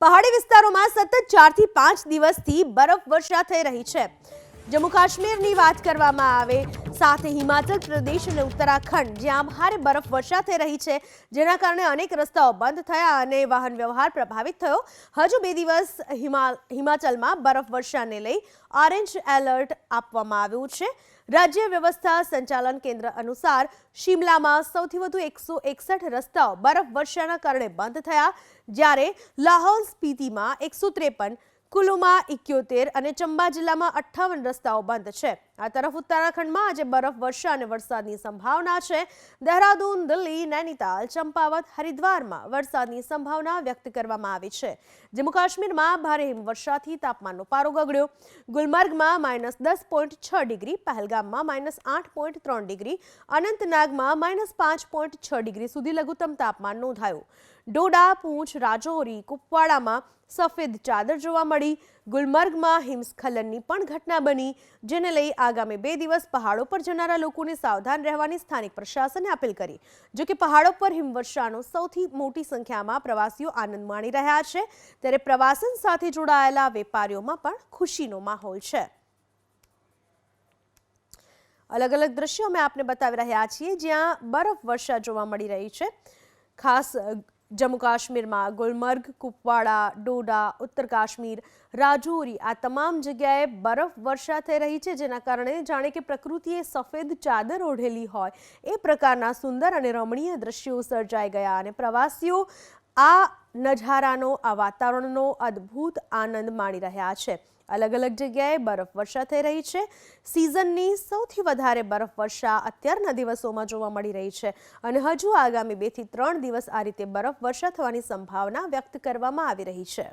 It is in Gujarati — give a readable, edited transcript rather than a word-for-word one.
પહાડી વિસ્તારોમાં સતત 4 થી 5 દિવસથી બરફવર્ષા થઈ રહી છે। જમ્મુ કાશ્મીરની વાત કરવામાં આવે સાથે હિમાચલ પ્રદેશ અને ઉત્તરાખંડ જ્યાં ભારે બરફવર્ષા થઈ રહી છે, જેના કારણે અનેક રસ્તાઓ બંધ થયા અને વાહન વ્યવહાર પ્રભાવિત થયો। હજુ 2 દિવસ હિમાચલમાં બરફવર્ષાને લઈ ઓરેન્જ એલર્ટ આપવામાં આવ્યું છે। રાજ્ય વ્યવસ્થા સંચાલન કેન્દ્ર અનુસાર શિમલામાં સૌથી વધુ 161 રસ્તાઓ બરફવર્ષાના કારણે બંધ થયા, જ્યારે લાહૌલ સ્પીતિમાં 153, કુલુમાં 71 અને ચંબા જિલ્લામાં 58 રસ્તાઓ બંધ છે। આ તરફ ઉત્તરાખંડમાં આજે બરફવર્ષા અને વરસાદની સંભાવના છે। દેહરાદૂન, દિલ્હી, નૈનીતાલ, ચંપાવત, હરિદ્વારમાં વરસાદની સંભાવના વ્યક્ત કરવામાં આવી છે। જમ્મુ કાશ્મીરમાં ભારે હિમવર્ષાથી તાપમાનનો પારો ગગડ્યો। ગુલમર્ગમાં -10.6 ડિગ્રી, પહેલગામમાં -8.3 ડિગ્રી, અનંતનાગમાં -5.6 ડિગ્રી સુધી લઘુત્તમ તાપમાન નોંધાયું। ડોડા, પૂંછ, રાજૌરી, કુપવાડામાં સફેદ ચાદર જોવા મળી। ગુલમર્ગમાં હિમસ્ખલનની પણ ઘટના બની, જેને લઈ આગામી 2 દિવસ પહાડો પર જનારા લોકોને સાવધાન રહેવાની સ્થાનિક પ્રશાસને અપીલ કરી। જો કે પહાડો પર હિમવર્ષાનો સૌથી મોટી સંખ્યામાં પ્રવાસીઓ આનંદ માણી રહ્યા છે, ત્યારે પ્રવાસન સાથે જોડાયેલા વેપારીઓમાં પણ ખુશીનો માહોલ છે। અલગ અલગ દ્રશ્યો અમે આપને બતાવી રહ્યા છીએ જ્યાં બરફવર્ષા જોવા મળી રહી છે। ખાસ જમ્મુ કાશ્મીરમાં ગુલમર્ગ, કુપવાડા, ડોડા, ઉત્તર કાશ્મીર, રાજૌરી આ તમામ જગ્યાએ બરફવર્ષા થઈ રહી છે, જેના કારણે જાણે કે પ્રકૃતિએ સફેદ ચાદર ઓઢેલી હોય એ પ્રકારના સુંદર અને રમણીય દ્રશ્યો સર્જાઈ ગયા અને પ્રવાસીઓ આ નજારાનો, આ વાતાવરણનો અદ્ભુત આનંદ માણી રહ્યા છે। અલગ અલગ જગ્યાએ બરફવર્ષા થઈ રહી છે। સિઝનની સૌથી વધારે બરફવર્ષા અત્યારના દિવસોમાં જોવા મળી રહી છે અને હજુ આગામી 2 થી 3 દિવસ આ રીતે બરફવર્ષા થવાની સંભાવના વ્યક્ત કરવામાં આવી રહી છે।